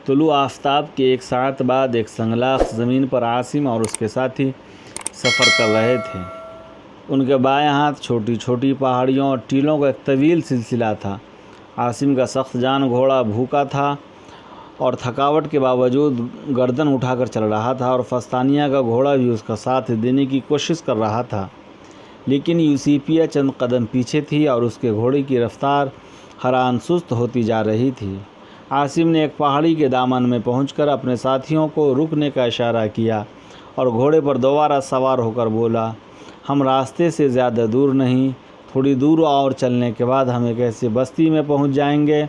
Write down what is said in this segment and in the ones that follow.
طلوع آفتاب کے 1 ساعت بعد ایک سنگلاخ زمین پر عاصم اور اس کے ساتھی سفر کر رہے تھے۔ ان کے بائیں ہاتھ چھوٹی چھوٹی پہاڑیوں اور ٹیلوں کا ایک طویل سلسلہ تھا۔ عاصم کا سخت جان گھوڑا بھوکا تھا اور تھکاوٹ کے باوجود گردن اٹھا کر چل رہا تھا، اور فستانیہ کا گھوڑا بھی اس کا ساتھ دینے کی کوشش کر رہا تھا، لیکن یوسیپیہ چند قدم پیچھے تھی اور اس کے گھوڑے کی رفتار ہر آن سست ہوتی جا رہی تھی۔ عاصم نے ایک پہاڑی کے دامن میں پہنچ کر اپنے ساتھیوں کو رکنے کا اشارہ کیا اور گھوڑے پر دوبارہ سوار ہو کر بولا، ہم راستے سے زیادہ دور نہیں، تھوڑی دور اور چلنے کے بعد ہم ایک ایسی بستی میں پہنچ جائیں گے۔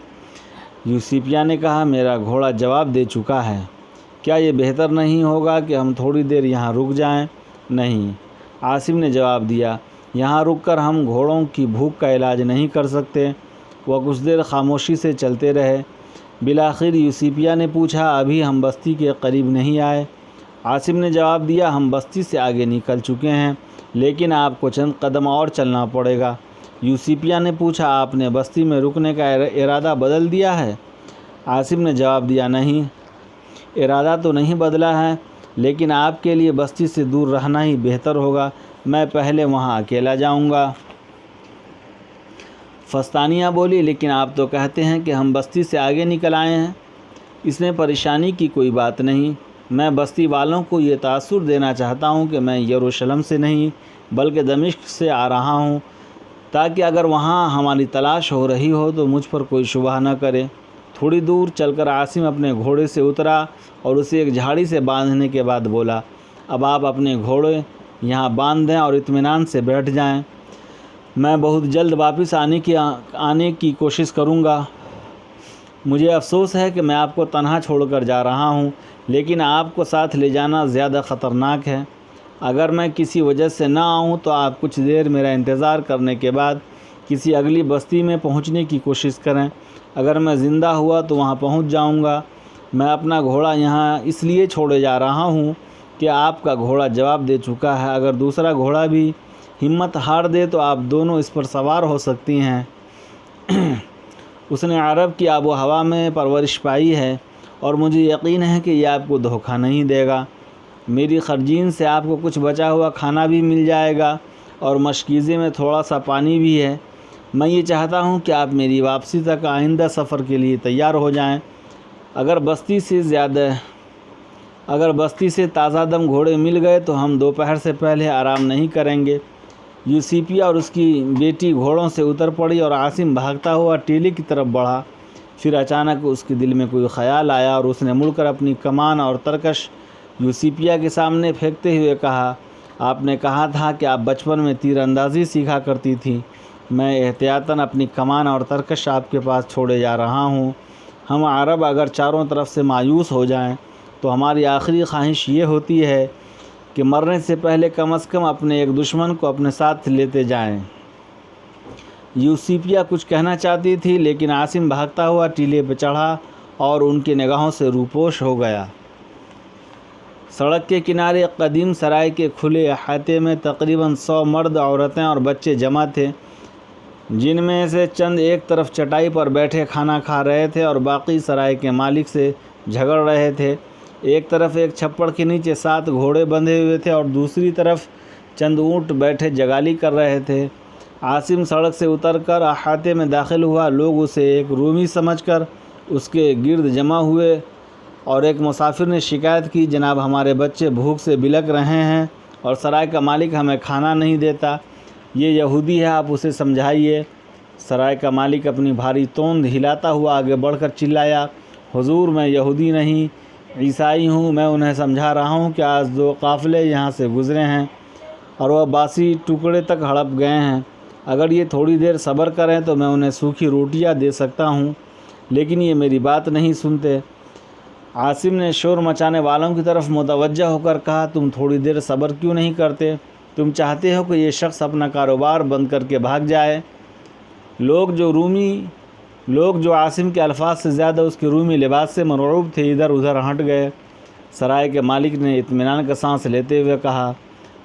یوسیپیہ نے کہا، میرا گھوڑا جواب دے چکا ہے، کیا یہ بہتر نہیں ہوگا کہ ہم تھوڑی دیر یہاں رک جائیں؟ نہیں، عاصم نے جواب دیا، یہاں رک کر ہم گھوڑوں کی بھوک کا علاج نہیں کر سکتے۔ وہ کچھ دیر خاموشی سے چلتے رہے۔ بالآخر یوسیپیہ نے پوچھا، ابھی ہم بستی کے قریب نہیں آئے؟ عاصم نے جواب دیا، ہم بستی سے آگے نکل چکے ہیں، لیکن آپ کو چند قدم اور چلنا پڑے گا۔ یوسیپیہ نے پوچھا، آپ نے بستی میں رکنے کا ارادہ بدل دیا ہے؟ عاصم نے جواب دیا، نہیں، ارادہ تو نہیں بدلا ہے، لیکن آپ کے لیے بستی سے دور رہنا ہی بہتر ہوگا، میں پہلے وہاں اکیلا جاؤں گا۔ فستانیہ بولی، لیکن آپ تو کہتے ہیں کہ ہم بستی سے آگے نکل آئے ہیں۔ اس میں پریشانی کی کوئی بات نہیں، میں بستی والوں کو یہ تاثر دینا چاہتا ہوں کہ میں یروشلم سے نہیں بلکہ دمشق سے آ رہا ہوں، تاکہ اگر وہاں ہماری تلاش ہو رہی ہو تو مجھ پر کوئی شبہ نہ کرے۔ تھوڑی دور چل کر عاصم اپنے گھوڑے سے اترا اور اسے ایک جھاڑی سے باندھنے کے بعد بولا، اب آپ اپنے گھوڑے یہاں باندھ دیں اور اطمینان سے بیٹھ جائیں، میں بہت جلد واپس آنے کی کوشش کروں گا۔ مجھے افسوس ہے کہ میں آپ کو تنہا چھوڑ کر جا رہا ہوں، لیکن آپ کو ساتھ لے جانا زیادہ خطرناک ہے۔ اگر میں کسی وجہ سے نہ آؤں تو آپ کچھ دیر میرا انتظار کرنے کے بعد کسی اگلی بستی میں پہنچنے کی کوشش کریں۔ اگر میں زندہ ہوا تو وہاں پہنچ جاؤں گا۔ میں اپنا گھوڑا یہاں اس لیے چھوڑے جا رہا ہوں کہ آپ کا گھوڑا جواب دے چکا ہے، اگر دوسرا گھوڑا بھی ہمت ہار دے تو آپ دونوں اس پر سوار ہو سکتی ہیں۔ اس نے عرب کی آب و ہوا میں پرورش پائی ہے اور مجھے یقین ہے کہ یہ آپ کو دھوکہ نہیں دے گا۔ میری خرجین سے آپ کو کچھ بچا ہوا کھانا بھی مل جائے گا اور مشکیزے میں تھوڑا سا پانی بھی ہے۔ میں یہ چاہتا ہوں کہ آپ میری واپسی تک آئندہ سفر کے لیے تیار ہو جائیں۔ اگر بستی سے تازہ دم گھوڑے مل گئے تو ہم دوپہر سے پہلے آرام نہیں کریں گے۔ یوسیپیہ اور اس کی بیٹی گھوڑوں سے اتر پڑی اور عاصم بھاگتا ہوا ٹیلے کی طرف بڑھا۔ پھر اچانک اس کے دل میں کوئی خیال آیا اور اس نے مڑ کر اپنی کمان اور ترکش یوسیپیہ کے سامنے پھینکتے ہوئے کہا، آپ نے کہا تھا کہ آپ بچپن میں تیر اندازی سیکھا کرتی تھی، میں احتیاطاً اپنی کمان اور ترکش آپ کے پاس چھوڑے جا رہا ہوں۔ ہم عرب اگر چاروں طرف سے مایوس ہو جائیں تو ہماری آخری خواہش یہ ہوتی ہے کہ مرنے سے پہلے کم از کم اپنے ایک دشمن کو اپنے ساتھ لیتے جائیں۔ یوسیپیہ کچھ کہنا چاہتی تھی، لیکن عاصم بھاگتا ہوا ٹیلے پہ چڑھا اور ان کی نگاہوں سے روپوش ہو گیا۔ سڑک کے کنارے قدیم سرائے کے کھلے احاطے میں تقریباً 100 مرد، عورتیں اور بچے جمع تھے، جن میں سے چند ایک طرف چٹائی پر بیٹھے کھانا کھا رہے تھے اور باقی سرائے کے مالک سے جھگڑ رہے تھے۔ ایک طرف ایک چھپڑ کے نیچے 7 گھوڑے بندھے ہوئے تھے اور دوسری طرف چند اونٹ بیٹھے جگالی کر رہے تھے۔ عاصم سڑک سے اتر کر احاطے میں داخل ہوا۔ لوگ اسے ایک رومی سمجھ کر اس کے گرد جمع ہوئے اور ایک مسافر نے شکایت کی، جناب ہمارے بچے بھوک سے بلک رہے ہیں اور سرائے کا مالک ہمیں کھانا نہیں دیتا، یہ یہودی ہے، آپ اسے سمجھائیے۔ سرائے کا مالک اپنی بھاری توند ہلاتا ہوا آگے بڑھ کر چلایا، حضور میں یہودی نہیں، عیسائی ہوں، میں انہیں سمجھا رہا ہوں کہ آج 2 قافلے یہاں سے گزرے ہیں اور وہ باسی ٹکڑے تک ہڑپ گئے ہیں، اگر یہ تھوڑی دیر صبر کریں تو میں انہیں سوکھی روٹیاں دے سکتا ہوں، لیکن یہ میری بات نہیں سنتے۔ عاصم نے شور مچانے والوں کی طرف متوجہ ہو کر کہا، تم تھوڑی دیر صبر کیوں نہیں کرتے؟ تم چاہتے ہو کہ یہ شخص اپنا کاروبار بند کر کے بھاگ جائے؟ لوگ جو عاصم کے الفاظ سے زیادہ اس کے رومی لباس سے مرعوب تھے ادھر ادھر ہٹ گئے۔ سرائے کے مالک نے اطمینان کا سانس لیتے ہوئے کہا،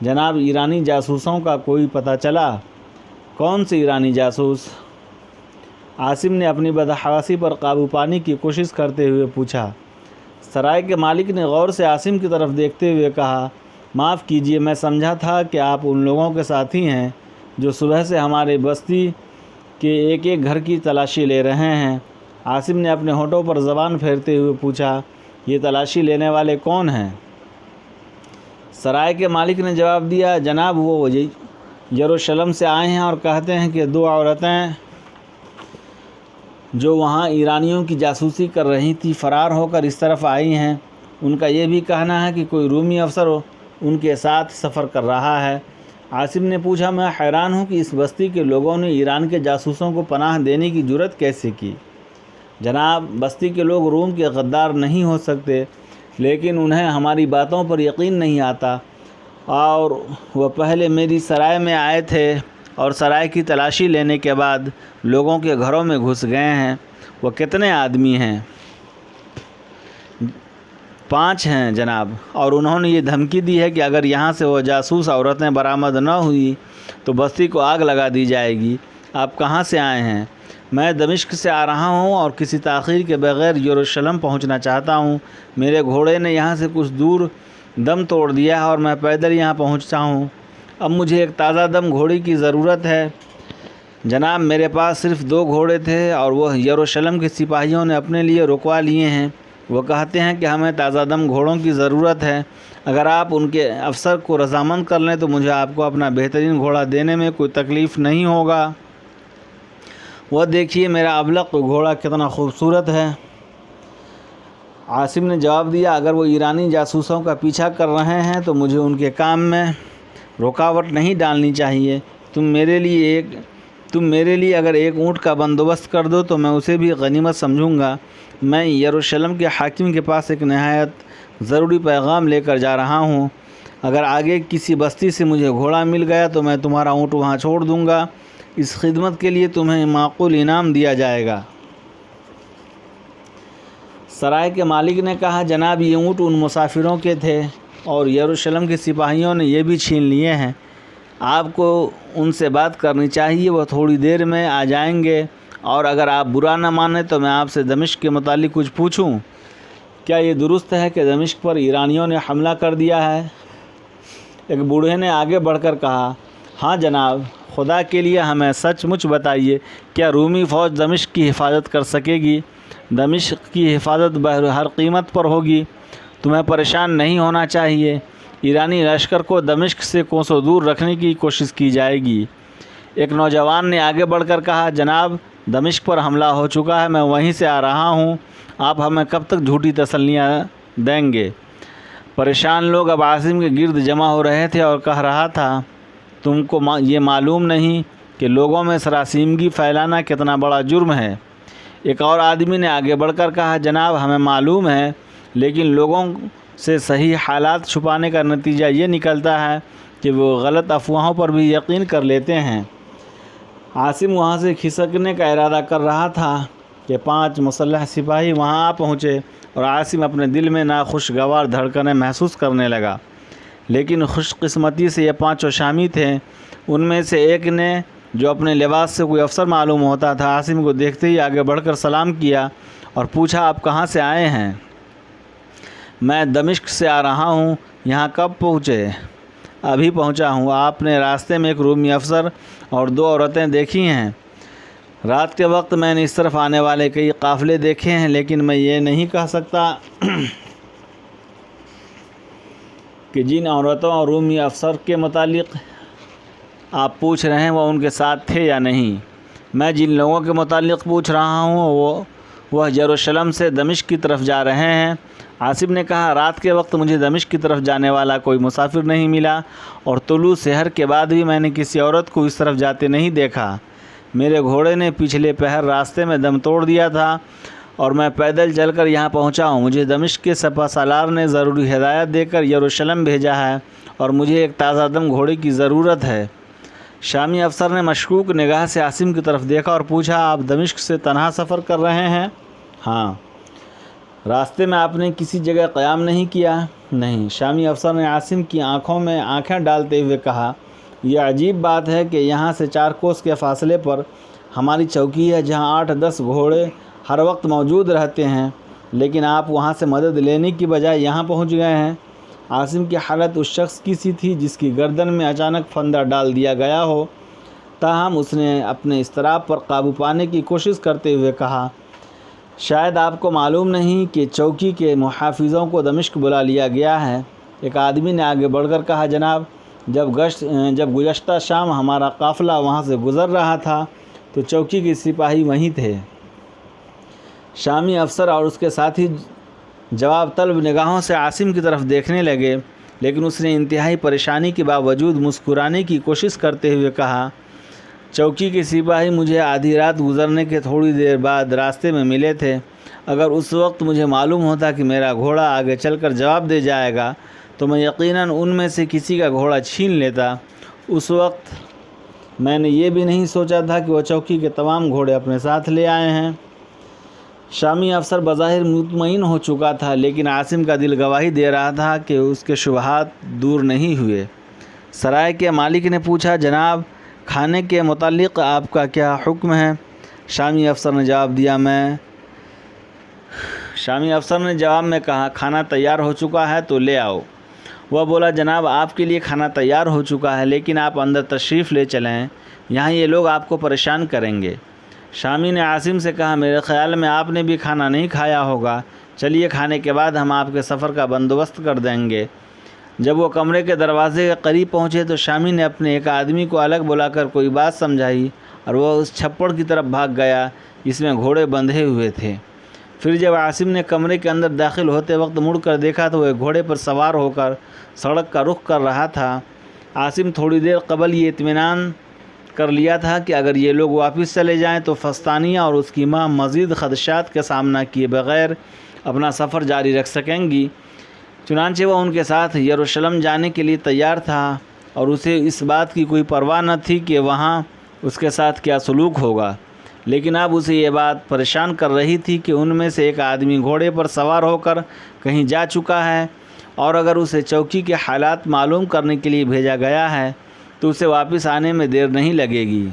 جناب ایرانی جاسوسوں کا کوئی پتہ چلا؟ کون سے ایرانی جاسوس؟ عاصم نے اپنی بدحواسی پر قابو پانے کی کوشش کرتے ہوئے پوچھا۔ سرائے کے مالک نے غور سے عاصم کی طرف دیکھتے ہوئے کہا، معاف کیجیے، میں سمجھا تھا کہ آپ ان لوگوں کے ساتھی ہیں جو صبح سے ہمارے بستی کے ایک ایک گھر کی تلاشی لے رہے ہیں۔ عاصم نے اپنے ہونٹوں پر زبان پھیرتے ہوئے پوچھا، یہ تلاشی لینے والے کون ہیں؟ سرائے کے مالک نے جواب دیا، جناب وہ یروشلم سے آئے ہیں اور کہتے ہیں کہ 2 عورتیں جو وہاں ایرانیوں کی جاسوسی کر رہی تھی فرار ہو کر اس طرف آئی ہیں۔ ان کا یہ بھی کہنا ہے کہ کوئی رومی افسر ان کے ساتھ سفر کر رہا ہے۔ عاصم نے پوچھا، میں حیران ہوں کہ اس بستی کے لوگوں نے ایران کے جاسوسوں کو پناہ دینے کی جرت کیسے کی؟ جناب، بستی کے لوگ روم کے غدار نہیں ہو سکتے، لیکن انہیں ہماری باتوں پر یقین نہیں آتا، اور وہ پہلے میری سرائے میں آئے تھے اور سرائے کی تلاشی لینے کے بعد لوگوں کے گھروں میں گھس گئے ہیں۔ وہ کتنے آدمی ہیں؟ 5 ہیں جناب، اور انہوں نے یہ دھمکی دی ہے کہ اگر یہاں سے وہ جاسوس عورتیں برآمد نہ ہوئی تو بستی کو آگ لگا دی جائے گی۔ آپ کہاں سے آئے ہیں؟ میں دمشق سے آ رہا ہوں اور کسی تاخیر کے بغیر یروشلم پہنچنا چاہتا ہوں۔ میرے گھوڑے نے یہاں سے کچھ دور دم توڑ دیا ہے اور میں پیدل یہاں پہنچتا ہوں۔ اب مجھے ایک تازہ دم گھوڑی کی ضرورت ہے۔ جناب، میرے پاس صرف 2 گھوڑے تھے اور وہ یروشلم کے سپاہیوں نے اپنے لیے رکوا لیے ہیں۔ وہ کہتے ہیں کہ ہمیں تازہ دم گھوڑوں کی ضرورت ہے۔ اگر آپ ان کے افسر کو رضامند کر لیں تو مجھے آپ کو اپنا بہترین گھوڑا دینے میں کوئی تکلیف نہیں ہوگا۔ وہ دیکھیے میرا ابلق گھوڑا کتنا خوبصورت ہے۔ عاصم نے جواب دیا، اگر وہ ایرانی جاسوسوں کا پیچھا کر رہے ہیں تو مجھے ان کے کام میں رکاوٹ نہیں ڈالنی چاہیے۔ تم میرے لیے اگر ایک اونٹ کا بندوبست کر دو تو میں اسے بھی غنیمت سمجھوں گا۔ میں یروشلم کے حاکم کے پاس ایک نہایت ضروری پیغام لے کر جا رہا ہوں۔ اگر آگے کسی بستی سے مجھے گھوڑا مل گیا تو میں تمہارا اونٹ وہاں چھوڑ دوں گا۔ اس خدمت کے لیے تمہیں معقول انعام دیا جائے گا۔ سرائے کے مالک نے کہا، جناب یہ اونٹ ان مسافروں کے تھے اور یروشلم کے سپاہیوں نے یہ بھی چھین لیے ہیں۔ آپ کو ان سے بات کرنی چاہیے، وہ تھوڑی دیر میں آ جائیں گے، اور اگر آپ برا نہ مانیں تو میں آپ سے دمشق کے متعلق کچھ پوچھوں۔ کیا یہ درست ہے کہ دمشق پر ایرانیوں نے حملہ کر دیا ہے؟ ایک بوڑھے نے آگے بڑھ کر کہا، ہاں جناب، خدا کے لیے ہمیں سچ مچ بتائیے، کیا رومی فوج دمشق کی حفاظت کر سکے گی؟ دمشق کی حفاظت ہر قیمت پر ہوگی۔ تمہیں پریشان نہیں ہونا چاہیے۔ ایرانی لشکر کو دمشق سے کوسوں دور رکھنے کی کوشش کی جائے گی۔ ایک نوجوان نے آگے بڑھ کر کہا، جناب دمشق پر حملہ ہو چکا ہے، میں وہیں سے آ رہا ہوں۔ آپ ہمیں کب تک جھوٹی تسلیاں دیں گے؟ پریشان لوگ اب عاصم کے گرد جمع ہو رہے تھے اور کہہ رہا تھا، تم کو یہ معلوم نہیں کہ لوگوں میں سراسیمگی پھیلانا کتنا بڑا جرم ہے؟ ایک اور آدمی نے آگے بڑھ کر کہا، جناب ہمیں معلوم ہے، لیکن لوگوں سے صحیح حالات چھپانے کا نتیجہ یہ نکلتا ہے کہ وہ غلط افواہوں پر بھی یقین کر لیتے ہیں۔ عاصم وہاں سے کھسکنے کا ارادہ کر رہا تھا کہ 5 مسلح سپاہی وہاں آ پہنچے اور عاصم اپنے دل میں ناخوشگوار دھڑکنیں محسوس کرنے لگا۔ لیکن خوش قسمتی سے یہ 5 شامی تھے۔ ان میں سے ایک نے، جو اپنے لباس سے کوئی افسر معلوم ہوتا تھا، عاصم کو دیکھتے ہی آگے بڑھ کر سلام کیا اور پوچھا، آپ کہاں سے آئے ہیں؟ میں دمشق سے آ رہا ہوں۔ یہاں کب پہنچے؟ ابھی پہنچا ہوں۔ آپ نے راستے میں ایک رومی افسر اور 2 عورتیں دیکھی ہیں؟ رات کے وقت میں نے اس طرف آنے والے کئی قافلے دیکھے ہیں، لیکن میں یہ نہیں کہہ سکتا کہ جن عورتوں اور رومی افسر کے متعلق آپ پوچھ رہے ہیں وہ ان کے ساتھ تھے یا نہیں۔ میں جن لوگوں کے متعلق پوچھ رہا ہوں وہ یروشلم سے دمشق کی طرف جا رہے ہیں۔ عاصم نے کہا، رات کے وقت مجھے دمشق کی طرف جانے والا کوئی مسافر نہیں ملا، اور طلوع سحر کے بعد بھی میں نے کسی عورت کو اس طرف جاتے نہیں دیکھا۔ میرے گھوڑے نے پچھلے پہر راستے میں دم توڑ دیا تھا اور میں پیدل چل کر یہاں پہنچا ہوں۔ مجھے دمشق کے سپہ سالار نے ضروری ہدایت دے کر یروشلم بھیجا ہے اور مجھے ایک تازہ دم گھوڑے کی ضرورت ہے۔ شامی افسر نے مشکوک نگاہ سے عاصم کی طرف دیکھا اور پوچھا، آپ دمشق سے تنہا سفر کر رہے ہیں؟ ہاں۔ راستے میں آپ نے کسی جگہ قیام نہیں کیا؟ نہیں۔ شامی افسر نے عاصم کی آنکھوں میں آنکھیں ڈالتے ہوئے کہا، یہ عجیب بات ہے کہ یہاں سے 4 کوس کے فاصلے پر ہماری چوکی ہے، جہاں 8-10 گھوڑے ہر وقت موجود رہتے ہیں۔ لیکن آپ وہاں سے مدد لینے کی بجائے یہاں پہنچ گئے ہیں۔ عاصم کی حالت اس شخص کی سی تھی جس کی گردن میں اچانک پھندا ڈال دیا گیا ہو۔ تاہم اس نے اپنے اضطراب پر قابو پانے کی کوشش کرتے ہوئے کہا، شاید آپ کو معلوم نہیں کہ چوکی کے محافظوں کو دمشق بلا لیا گیا ہے۔ ایک آدمی نے آگے بڑھ کر کہا، جناب، جب گزشتہ شام ہمارا قافلہ وہاں سے گزر رہا تھا تو چوکی کے سپاہی وہیں تھے۔ شامی افسر اور اس کے ساتھی جواب طلب نگاہوں سے عاصم کی طرف دیکھنے لگے، لیکن اس نے انتہائی پریشانی کے باوجود مسکرانے کی کوشش کرتے ہوئے کہا، چوکی کے سپاہی مجھے آدھی رات گزرنے کے تھوڑی دیر بعد راستے میں ملے تھے۔ اگر اس وقت مجھے معلوم ہوتا کہ میرا گھوڑا آگے چل کر جواب دے جائے گا تو میں یقیناً ان میں سے کسی کا گھوڑا چھین لیتا۔ اس وقت میں نے یہ بھی نہیں سوچا تھا کہ وہ چوکی کے تمام گھوڑے اپنے ساتھ لے آئے ہیں۔ شامی افسر بظاہر مطمئن ہو چکا تھا، لیکن عاصم کا دل گواہی دے رہا تھا کہ اس کے شبہات دور نہیں ہوئے۔ سرائے کے مالک نے پوچھا، جناب، کھانے کے متعلق آپ کا کیا حکم ہے؟ شامی افسر نے جواب میں کہا، کھانا تیار ہو چکا ہے تو لے آؤ۔ وہ بولا، جناب، آپ کے لیے کھانا تیار ہو چکا ہے، لیکن آپ اندر تشریف لے چلیں، یہاں یہ لوگ آپ کو پریشان کریں گے۔ شامی نے عاصم سے کہا، میرے خیال میں آپ نے بھی کھانا نہیں کھایا ہوگا، چلیے کھانے کے بعد ہم آپ کے سفر کا بندوبست کر دیں گے۔ جب وہ کمرے کے دروازے کے قریب پہنچے تو شامی نے اپنے ایک آدمی کو الگ بلا کر کوئی بات سمجھائی اور وہ اس چھپڑ کی طرف بھاگ گیا جس میں گھوڑے بندھے ہوئے تھے۔ پھر جب عاصم نے کمرے کے اندر داخل ہوتے وقت مڑ کر دیکھا تو وہ ایک گھوڑے پر سوار ہو کر سڑک کا رخ کر رہا تھا۔ عاصم تھوڑی دیر قبل یہ اطمینان کر لیا تھا کہ اگر یہ لوگ واپس چلے جائیں تو فستانیہ اور اس کی ماں مزید خدشات کا سامنا کیے بغیر اپنا سفر جاری رکھ سکیں گی۔ چنانچہ وہ ان کے ساتھ یروشلم جانے کے لیے تیار تھا اور اسے اس بات کی کوئی پرواہ نہ تھی کہ وہاں اس کے ساتھ کیا سلوک ہوگا، لیکن اب اسے یہ بات پریشان کر رہی تھی کہ ان میں سے ایک آدمی گھوڑے پر سوار ہو کر کہیں جا چکا ہے، اور اگر اسے چوکی کے حالات معلوم کرنے کے لیے بھیجا گیا ہے تو اسے واپس آنے میں دیر نہیں لگے گی۔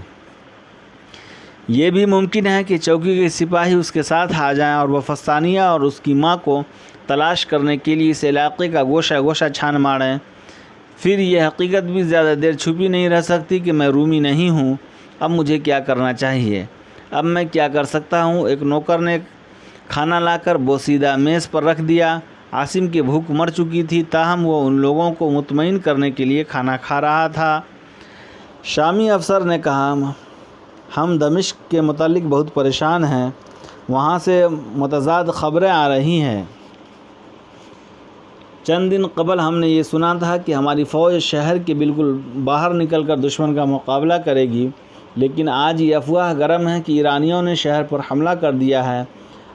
یہ بھی ممکن ہے کہ چوکی کے سپاہی اس کے ساتھ آ جائیں اور وہ فستانیہ اور اس کی ماں کو تلاش کرنے کے لیے اس علاقے کا گوشہ گوشہ چھان ماریں۔ پھر یہ حقیقت بھی زیادہ دیر چھپی نہیں رہ سکتی کہ میں رومی نہیں ہوں۔ اب مجھے کیا کرنا چاہیے؟ اب میں کیا کر سکتا ہوں؟ ایک نوکر نے کھانا لا کر بوسیدہ میز پر رکھ دیا۔ عاصم کی بھوک مر چکی تھی، تاہم وہ ان لوگوں کو مطمئن کرنے کے لیے کھانا کھا رہا تھا۔ شامی افسر نے کہا، ہم دمشق کے متعلق بہت پریشان ہیں، وہاں سے متضاد خبریں آ رہی ہیں۔ چند دن قبل ہم نے یہ سنا تھا کہ ہماری فوج شہر کے بالکل باہر نکل کر دشمن کا مقابلہ کرے گی، لیکن آج یہ افواہ گرم ہے کہ ایرانیوں نے شہر پر حملہ کر دیا ہے۔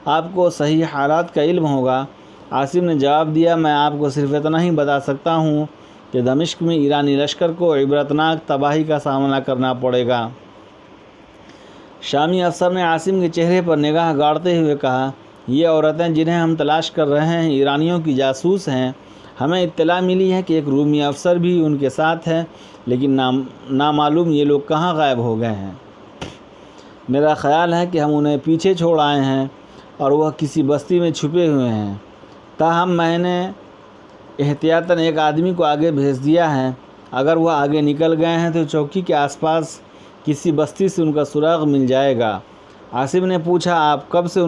آپ کو صحیح حالات کا علم ہوگا۔ عاصم نے جواب دیا، میں آپ کو صرف اتنا ہی بتا سکتا ہوں کہ دمشق میں ایرانی لشکر کو عبرتناک تباہی کا سامنا کرنا پڑے گا۔ شامی افسر نے عاصم کے چہرے پر نگاہ گاڑتے ہوئے کہا، یہ عورتیں جنہیں ہم تلاش کر رہے ہیں ایرانیوں کی جاسوس ہیں۔ ہمیں اطلاع ملی ہے کہ ایک رومی افسر بھی ان کے ساتھ ہے، لیکن نامعلوم یہ لوگ کہاں غائب ہو گئے ہیں۔ میرا خیال ہے کہ ہم انہیں پیچھے چھوڑ آئے ہیں اور وہ کسی بستی میں چھپے ہوئے ہیں۔ تاہم میں نے احتیاطاً ایک آدمی کو آگے بھیج دیا ہے، اگر وہ آگے نکل گئے ہیں تو چوکی کے آس پاس کسی بستی سے ان کا سراغ مل جائے گا۔ عاصم نے پوچھا، آپ کب سے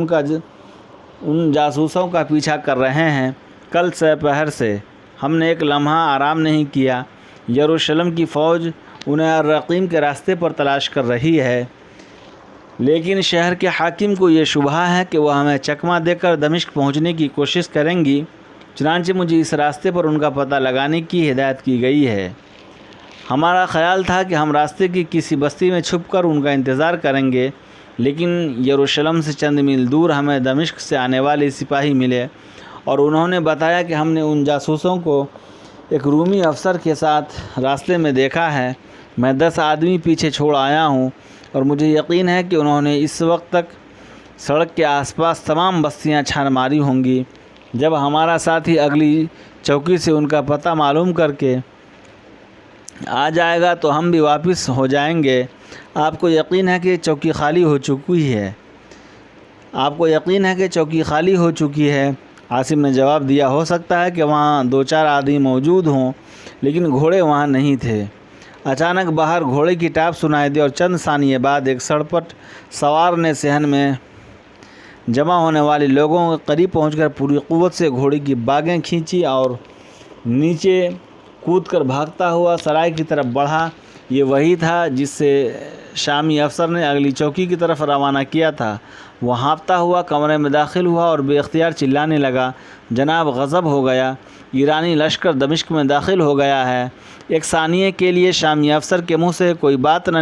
ان جاسوسوں کا پیچھا کر رہے ہیں؟ کل سے پہر سے۔ ہم نے ایک لمحہ آرام نہیں کیا۔ یروشلم کی فوج انہیں الرقیم کے راستے پر تلاش کر رہی ہے، لیکن شہر کے حاکم کو یہ شبہ ہے کہ وہ ہمیں چکمہ دے کر دمشق پہنچنے کی کوشش کریں گی، چنانچہ مجھے اس راستے پر ان کا پتہ لگانے کی ہدایت کی گئی ہے۔ ہمارا خیال تھا کہ ہم راستے کی کسی بستی میں چھپ کر ان کا انتظار کریں گے، لیکن یروشلم سے چند میل دور ہمیں دمشق سے آنے والے سپاہی ملے اور انہوں نے بتایا کہ ہم نے ان جاسوسوں کو ایک رومی افسر کے ساتھ راستے میں دیکھا ہے۔ میں 10 آدمی پیچھے چھوڑ آیا ہوں اور مجھے یقین ہے کہ انہوں نے اس وقت تک سڑک کے آس پاس تمام بستیاں چھان ماری ہوں گی۔ جب ہمارا ساتھی اگلی چوکی سے ان کا پتہ معلوم کر کے آ جائے گا تو ہم بھی واپس ہو جائیں گے۔ آپ کو یقین ہے کہ چوکی خالی ہو چکی ہے۔ آپ کو یقین ہے کہ چوکی خالی ہو چکی ہے؟ عاصم نے جواب دیا، ہو سکتا ہے کہ وہاں 2-4 آدمی موجود ہوں، لیکن گھوڑے وہاں نہیں تھے۔ اچانک باہر گھوڑے کی ٹاپ سنائی دی اور چند ثانیے بعد ایک سڑپٹ سوار نے صحن میں جمع ہونے والے لوگوں کے قریب پہنچ کر پوری قوت سے گھوڑے کی باگیں کھینچی اور نیچے کود کر بھاگتا ہوا سرائے کی طرف بڑھا۔ یہ وہی تھا جس سے شامی افسر نے اگلی چوکی کی طرف روانہ کیا تھا۔ وہ ہانپتا ہوا کمرے میں داخل ہوا اور بے اختیار چلانے لگا، جناب غضب ہو گیا، ایرانی لشکر دمشق میں داخل ہو گیا ہے۔ ایک ثانیے کے لیے شامی افسر کے منہ سے کوئی بات نہ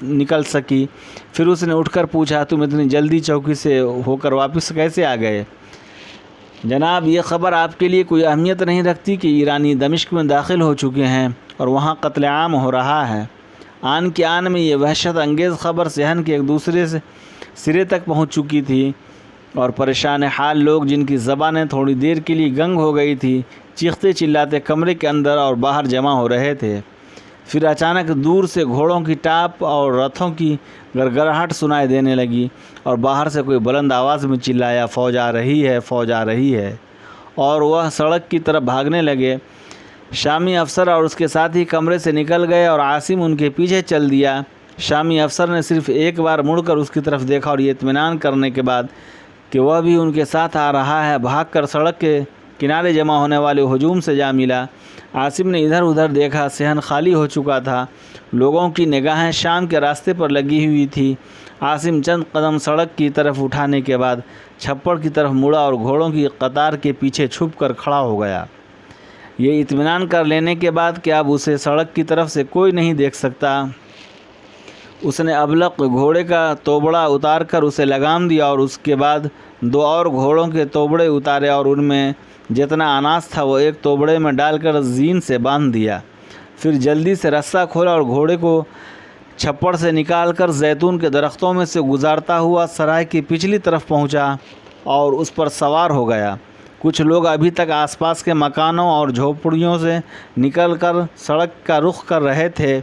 نکل سکی۔ پھر اس نے اٹھ کر پوچھا، تم اتنی جلدی چوکی سے ہو کر واپس کیسے آ گئے؟ جناب یہ خبر آپ کے لیے کوئی اہمیت نہیں رکھتی کہ ایرانی دمشق میں داخل ہو چکے ہیں اور وہاں قتل عام ہو رہا ہے۔ آن کے آن میں یہ وحشت انگیز خبر صحن کے ایک دوسرے سرے تک پہنچ چکی تھی اور پریشان حال لوگ، جن کی زبانیں تھوڑی دیر کے لیے گنگ ہو گئی تھی، چیختے چلاتے کمرے کے اندر اور باہر جمع ہو رہے تھے۔ پھر اچانک دور سے گھوڑوں کی ٹاپ اور رتھوں کی گڑگڑاہٹ سنائی دینے لگی اور باہر سے کوئی بلند آواز میں چلایا، فوج آ رہی ہے، فوج آ رہی ہے، اور وہ سڑک کی طرف بھاگنے لگے۔ شامی افسر اور اس کے ساتھی کمرے سے نکل گئے اور عاصم ان کے پیچھے چل دیا۔ شامی افسر نے صرف ایک بار مڑ کر اس کی طرف دیکھا اور یہ اطمینان کرنے کے بعد کہ وہ بھی ان کے ساتھ آ رہا ہے، بھاگ کر سڑک کے کنارے جمع ہونے والے ہجوم سے جا ملا۔ عاصم نے ادھر ادھر دیکھا، صحن خالی ہو چکا تھا، لوگوں کی نگاہیں شام کے راستے پر لگی ہوئی تھی۔ عاصم چند قدم سڑک کی طرف اٹھانے کے بعد چھپڑ کی طرف مڑا اور گھوڑوں کی قطار کے پیچھے چھپ کر کھڑا ہو گیا، یہ اطمینان کر لینے کے بعد کہ اب اسے سڑک کی طرف سے کوئی نہیں دیکھ سکتا۔ اس نے ابلق گھوڑے کا توبڑا اتار کر اسے لگام دیا اور اس کے بعد 2 اور گھوڑوں کے توبڑے اتارے اور ان میں جتنا اناج تھا وہ ایک توبڑے میں ڈال کر زین سے باندھ دیا۔ پھر جلدی سے رسہ کھولا اور گھوڑے کو چھپڑ سے نکال کر زیتون کے درختوں میں سے گزارتا ہوا سرائے کی پچھلی طرف پہنچا اور اس پر سوار ہو گیا۔ کچھ لوگ ابھی تک آس پاس کے مکانوں اور جھونپڑیوں سے نکل کر سڑک کا رخ کر رہے تھے،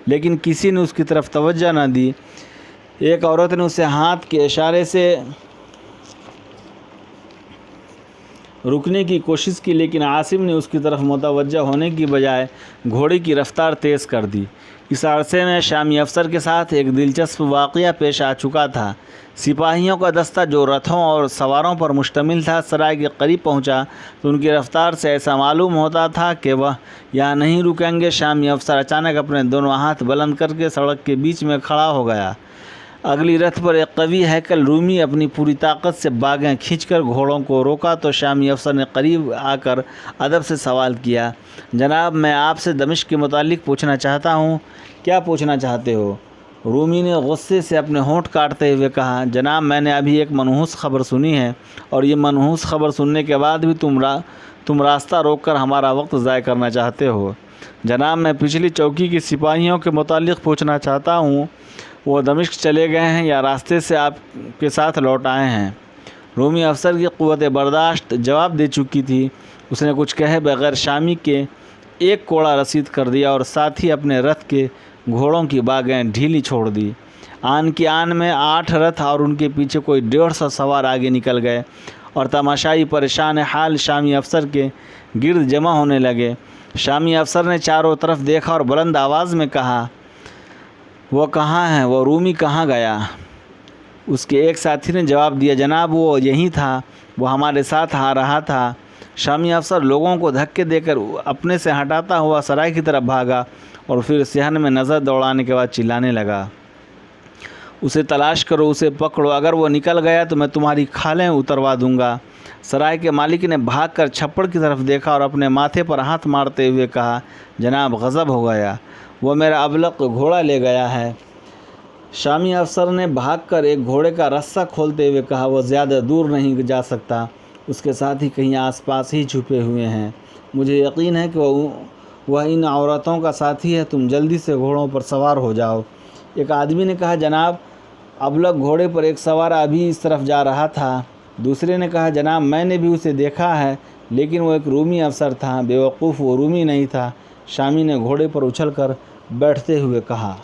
لیکن کسی نے اس کی طرف توجہ نہ دی۔ ایک عورت نے اسے ہاتھ کے اشارے سے رکنے کی کوشش کی، لیکن عاصم نے اس کی طرف متوجہ ہونے کی بجائے گھوڑے کی رفتار تیز کر دی۔ اس عرصے میں شامی افسر کے ساتھ ایک دلچسپ واقعہ پیش آ چکا تھا۔ سپاہیوں کا دستہ جو رتھوں اور سواروں پر مشتمل تھا، سرائے کے قریب پہنچا تو ان کی رفتار سے ایسا معلوم ہوتا تھا کہ وہ یہاں نہیں رکیں گے۔ شامی افسر اچانک اپنے دونوں ہاتھ بلند کر کے سڑک کے بیچ میں کھڑا ہو گیا۔ اگلی رتھ پر ایک قوی ہیکل رومی اپنی پوری طاقت سے باگیں کھینچ کر گھوڑوں کو روکا تو شامی افسر نے قریب آ کر ادب سے سوال کیا، جناب میں آپ سے دمشق کے متعلق پوچھنا چاہتا ہوں۔ کیا پوچھنا چاہتے ہو؟ رومی نے غصے سے اپنے ہونٹ کاٹتے ہوئے کہا، جناب میں نے ابھی ایک منحوس خبر سنی ہے اور یہ منحوس خبر سننے کے بعد بھی تم راستہ روک کر ہمارا وقت ضائع کرنا چاہتے ہو۔ جناب میں پچھلی چوکی کے سپاہیوں کے متعلق پوچھنا چاہتا ہوں، وہ دمشق چلے گئے ہیں یا راستے سے آپ کے ساتھ لوٹ آئے ہیں؟ رومی افسر کی قوت برداشت جواب دے چکی تھی۔ اس نے کچھ کہے بغیر شامی کے ایک کوڑا رسید کر دیا اور ساتھ ہی اپنے رتھ کے گھوڑوں کی باگیں ڈھیلی چھوڑ دی۔ آن کی آن میں 8 رتھ اور ان کے پیچھے کوئی 150 سوار آگے نکل گئے اور تماشائی پریشان حال شامی افسر کے گرد جمع ہونے لگے۔ شامی افسر نے چاروں طرف دیکھا اور بلند آواز میں کہا، وہ کہاں ہے؟ وہ رومی کہاں گیا؟ اس کے ایک ساتھی نے جواب دیا، جناب وہ یہیں تھا، وہ ہمارے ساتھ آ رہا تھا۔ شامی افسر لوگوں کو دھکے دے کر اپنے سے ہٹاتا ہوا سرائے کی طرف بھاگا اور پھر صحن میں نظر دوڑانے کے بعد چلانے لگا، اسے تلاش کرو، اسے پکڑو، اگر وہ نکل گیا تو میں تمہاری کھالیں اتروا دوں گا۔ سرائے کے مالک نے بھاگ کر چھپڑ کی طرف دیکھا اور اپنے ماتھے پر ہاتھ مارتے ہوئے کہا، جناب غضب ہو گیا، وہ میرا ابلق گھوڑا لے گیا ہے۔ شامی افسر نے بھاگ کر ایک گھوڑے کا رسہ کھولتے ہوئے کہا، وہ زیادہ دور نہیں جا سکتا، اس کے ساتھ ہی کہیں آس پاس ہی چھپے ہوئے ہیں، مجھے یقین ہے کہ وہ ان عورتوں کا ساتھی ہے، تم جلدی سے گھوڑوں پر سوار ہو جاؤ۔ ایک آدمی نے کہا، جناب ابلق گھوڑے پر ایک سوار ابھی اس طرف جا رہا تھا۔ دوسرے نے کہا، جناب میں نے بھی اسے دیکھا ہے، لیکن وہ ایک رومی افسر تھا، بیوقوف وہ رومی نہیں تھا۔ شامی نے گھوڑے پر اچھل کر بیٹھتے ہوئے کہا،